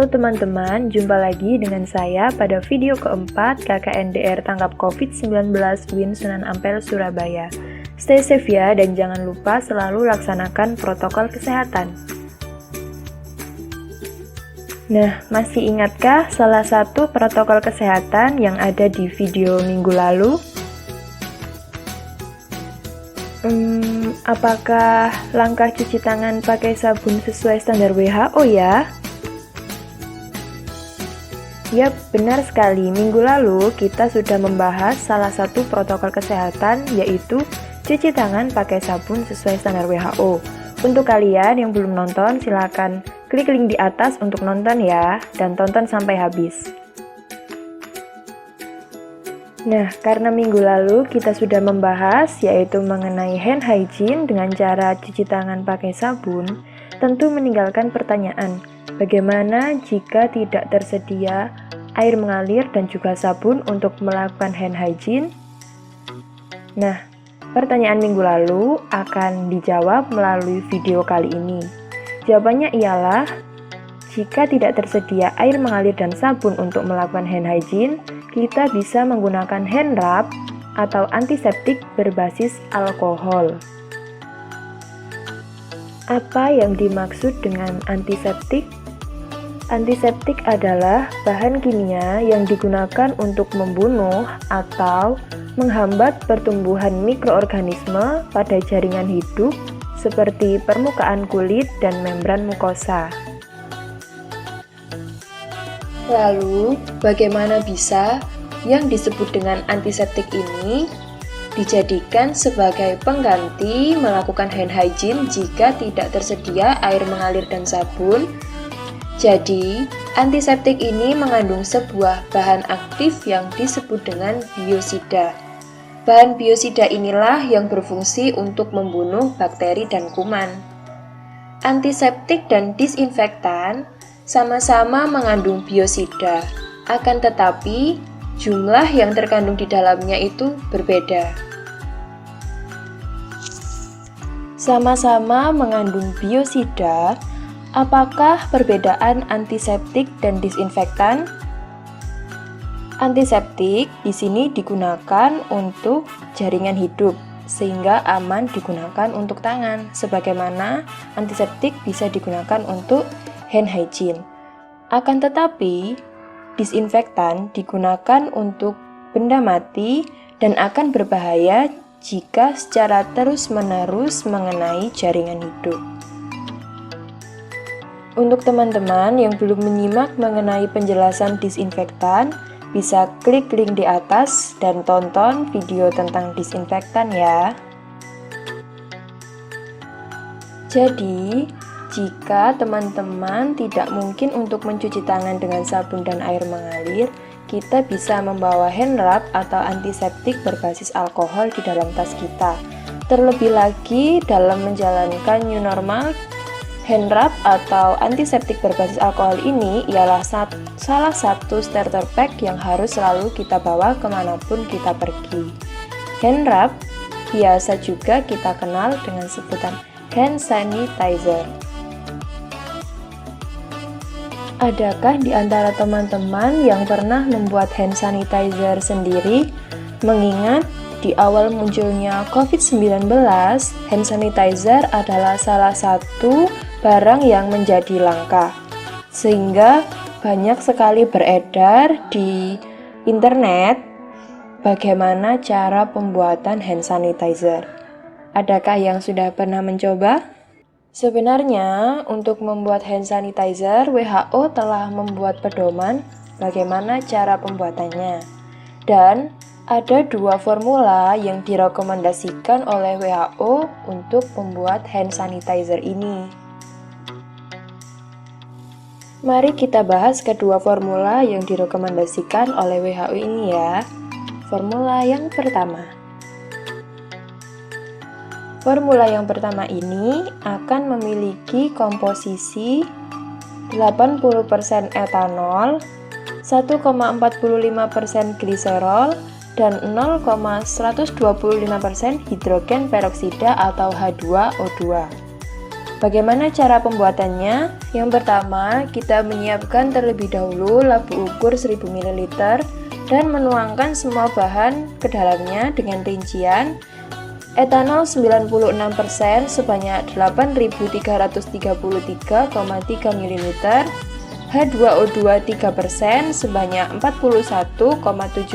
Halo teman-teman, jumpa lagi dengan saya pada video keempat KKNDR Tangkap COVID-19 Win Sunan Ampel, Surabaya. Stay safe ya, dan jangan lupa selalu laksanakan protokol kesehatan. Nah, masih ingatkah salah satu protokol kesehatan yang ada di video minggu lalu? Apakah langkah cuci tangan pakai sabun sesuai standar WHO ya? Yap, benar sekali. Minggu lalu kita sudah membahas salah satu protokol kesehatan, yaitu cuci tangan pakai sabun sesuai standar WHO. Untuk kalian yang belum nonton, silakan klik link di atas untuk nonton ya, dan tonton sampai habis. Nah, karena minggu lalu kita sudah membahas yaitu mengenai hand hygiene dengan cara cuci tangan pakai sabun, tentu meninggalkan pertanyaan, bagaimana jika tidak tersedia air mengalir dan juga sabun untuk melakukan hand hygiene? Nah, pertanyaan minggu lalu akan dijawab melalui video kali ini. Jawabannya ialah, jika tidak tersedia air mengalir dan sabun untuk melakukan hand hygiene, kita bisa menggunakan hand rub atau antiseptik berbasis alkohol. Apa yang dimaksud dengan antiseptik? Antiseptik adalah bahan kimia yang digunakan untuk membunuh atau menghambat pertumbuhan mikroorganisme pada jaringan hidup seperti permukaan kulit dan membran mukosa. Lalu, bagaimana bisa yang disebut dengan antiseptik ini dijadikan sebagai pengganti melakukan hand hygiene jika tidak tersedia air mengalir dan sabun? Jadi, antiseptik ini mengandung sebuah bahan aktif yang disebut dengan biosida. Bahan biosida inilah yang berfungsi untuk membunuh bakteri dan kuman. Antiseptik dan disinfektan sama-sama mengandung biosida, akan tetapi jumlah yang terkandung di dalamnya itu berbeda. Sama-sama mengandung biosida, apakah perbedaan antiseptik dan disinfektan? Antiseptik di sini digunakan untuk jaringan hidup, sehingga aman digunakan untuk tangan, sebagaimana antiseptik bisa digunakan untuk hand hygiene. Akan tetapi, disinfektan digunakan untuk benda mati dan akan berbahaya jika secara terus-menerus mengenai jaringan hidup. Untuk teman-teman yang belum menyimak mengenai penjelasan disinfektan, bisa klik link di atas dan tonton video tentang disinfektan ya. Jadi, jika teman-teman tidak mungkin untuk mencuci tangan dengan sabun dan air mengalir, kita bisa membawa hand rub atau antiseptik berbasis alkohol di dalam tas kita. Terlebih lagi dalam menjalankan new normal, hand rub atau antiseptik berbasis alkohol ini ialah salah satu starter pack yang harus selalu kita bawa kemanapun kita pergi. Hand rub biasa juga kita kenal dengan sebutan hand sanitizer. Adakah di antara teman-teman yang pernah membuat hand sanitizer sendiri? Mengingat di awal munculnya COVID-19, hand sanitizer adalah salah satu barang yang menjadi langka, sehingga banyak sekali beredar di internet bagaimana cara pembuatan hand sanitizer. Adakah yang sudah pernah mencoba? Sebenarnya, untuk membuat hand sanitizer, WHO telah membuat pedoman bagaimana cara pembuatannya. Dan ada 2 formula yang direkomendasikan oleh WHO untuk membuat hand sanitizer ini. Mari kita bahas kedua formula yang direkomendasikan oleh WHO ini ya. Formula yang pertama. Formula yang pertama ini akan memiliki komposisi 80% etanol, 1,45% gliserol, dan 0,125% hidrogen peroksida atau H2O2. Bagaimana cara pembuatannya? Yang pertama, kita menyiapkan terlebih dahulu labu ukur 1000 ml dan menuangkan semua bahan ke dalamnya dengan rincian etanol 96% sebanyak 8.333,3 ml, H2O2 3% sebanyak 41,7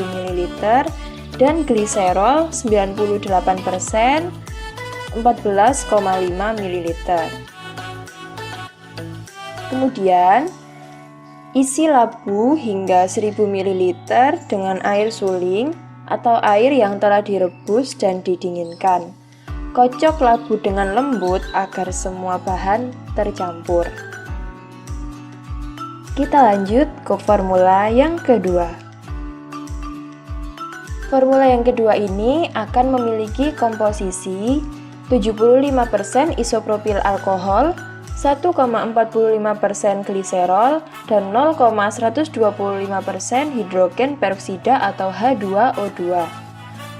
ml, dan gliserol 98% 14,5 ml. Kemudian, isi labu hingga 1000 ml dengan air suling atau air yang telah direbus dan didinginkan. Kocok labu dengan lembut agar semua bahan tercampur. Kita lanjut ke formula yang kedua. Formula yang kedua ini akan memiliki komposisi 75% isopropil alkohol, 1,45% gliserol, dan 0,125% hidrogen peroksida atau H2O2.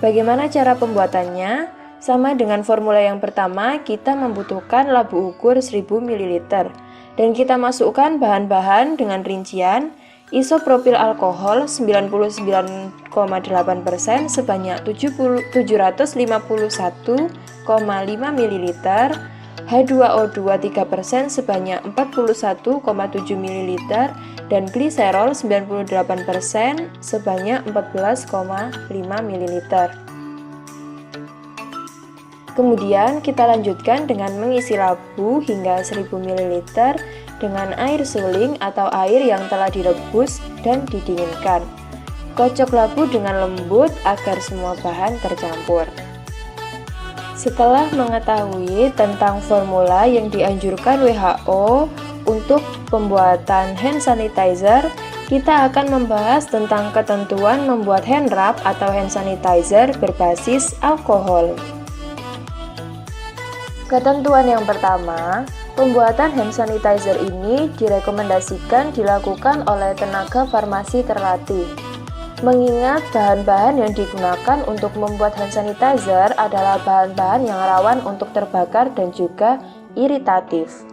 Bagaimana cara pembuatannya? Sama dengan formula yang pertama, kita membutuhkan labu ukur 1000 ml dan kita masukkan bahan-bahan dengan rincian isopropil alkohol 99,8% sebanyak 751,5 ml, H2O2 3% sebanyak 41,7 ml, dan gliserol 98% sebanyak 14,5 ml. Kemudian kita lanjutkan dengan mengisi labu hingga 1000 ml dengan air suling atau air yang telah direbus dan didinginkan. Kocok labu dengan lembut agar semua bahan tercampur. Setelah mengetahui tentang formula yang dianjurkan WHO untuk pembuatan hand sanitizer, kita akan membahas tentang ketentuan membuat hand rub atau hand sanitizer berbasis alkohol. Ketentuan yang pertama, pembuatan hand sanitizer ini direkomendasikan dilakukan oleh tenaga farmasi terlatih. Mengingat bahan-bahan yang digunakan untuk membuat hand sanitizer adalah bahan-bahan yang rawan untuk terbakar dan juga iritatif.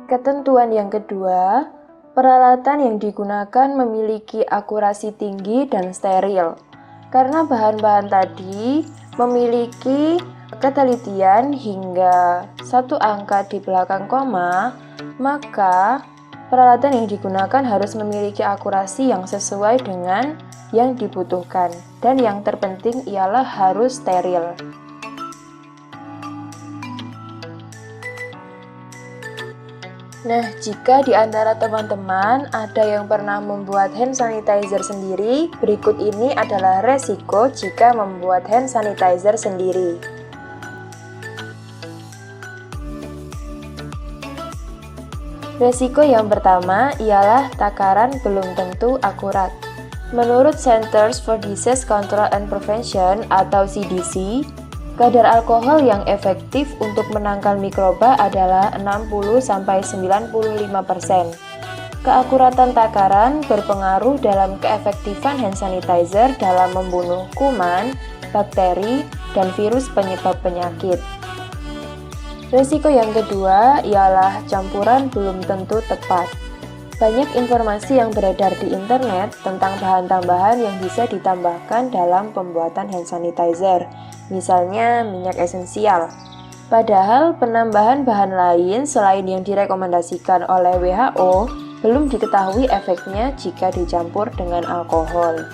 Ketentuan yang kedua, peralatan yang digunakan memiliki akurasi tinggi dan steril. Karena bahan-bahan tadi memiliki ketelitian hingga 1 angka di belakang koma, maka peralatan yang digunakan harus memiliki akurasi yang sesuai dengan yang dibutuhkan, dan yang terpenting ialah harus steril. Nah, jika di antara teman-teman ada yang pernah membuat hand sanitizer sendiri, berikut ini adalah resiko jika membuat hand sanitizer sendiri. Resiko yang pertama ialah takaran belum tentu akurat. Menurut Centers for Disease Control and Prevention atau CDC, kadar alkohol yang efektif untuk menangkal mikroba adalah 60-95%. Keakuratan takaran berpengaruh dalam keefektifan hand sanitizer dalam membunuh kuman, bakteri, dan virus penyebab penyakit. Risiko yang kedua ialah campuran belum tentu tepat. Banyak informasi yang beredar di internet tentang bahan tambahan yang bisa ditambahkan dalam pembuatan hand sanitizer, misalnya minyak esensial. Padahal penambahan bahan lain selain yang direkomendasikan oleh WHO belum diketahui efeknya jika dicampur dengan alkohol.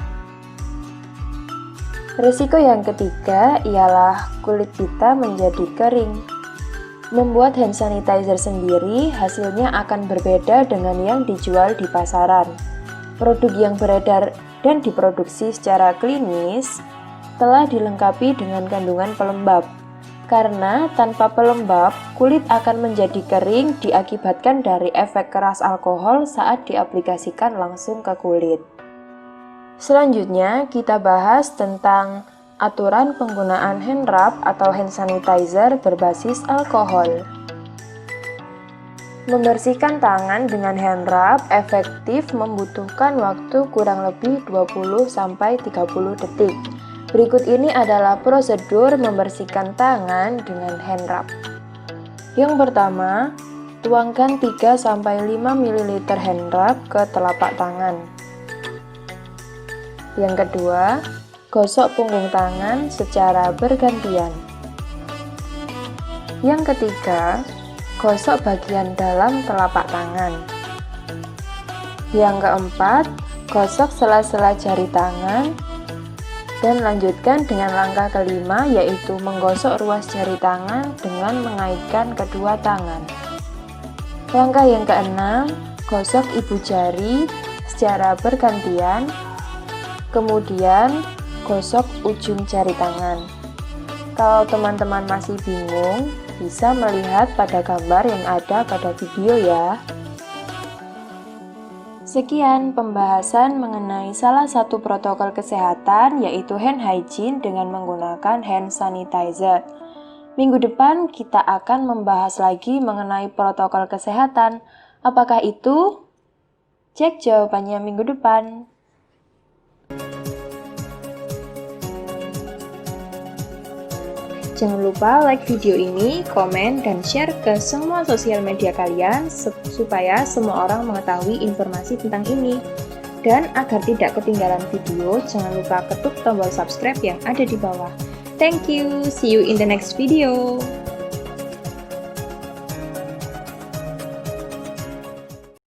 Risiko yang ketiga ialah kulit kita menjadi kering. Membuat hand sanitizer sendiri hasilnya akan berbeda dengan yang dijual di pasaran. Produk yang beredar dan diproduksi secara klinis telah dilengkapi dengan kandungan pelembab. Karena tanpa pelembab, kulit akan menjadi kering diakibatkan dari efek keras alkohol saat diaplikasikan langsung ke kulit. Selanjutnya, kita bahas tentang aturan penggunaan hand rub atau hand sanitizer berbasis alkohol. Membersihkan tangan dengan hand rub efektif membutuhkan waktu kurang lebih 20-30 detik. Berikut ini adalah prosedur membersihkan tangan dengan hand rub. Yang pertama, tuangkan 3-5 ml hand rub ke telapak tangan. Yang kedua, gosok punggung tangan secara bergantian. Yang ketiga, gosok bagian dalam telapak tangan. Yang keempat, gosok sela-sela jari tangan. Dan lanjutkan dengan langkah kelima, yaitu menggosok ruas jari tangan dengan mengaitkan kedua tangan. Langkah yang keenam, gosok ibu jari secara bergantian, kemudian gosok ujung jari tangan. Kalau teman-teman masih bingung, bisa melihat pada gambar yang ada pada video ya. Sekian pembahasan mengenai salah satu protokol kesehatan, yaitu hand hygiene dengan menggunakan hand sanitizer. Minggu depan kita akan membahas lagi mengenai protokol kesehatan. Apakah itu? Cek jawabannya minggu depan. Jangan lupa like video ini, komen, dan share ke semua sosial media kalian supaya semua orang mengetahui informasi tentang ini. Dan agar tidak ketinggalan video, jangan lupa ketuk tombol subscribe yang ada di bawah. Thank you, see you in the next video.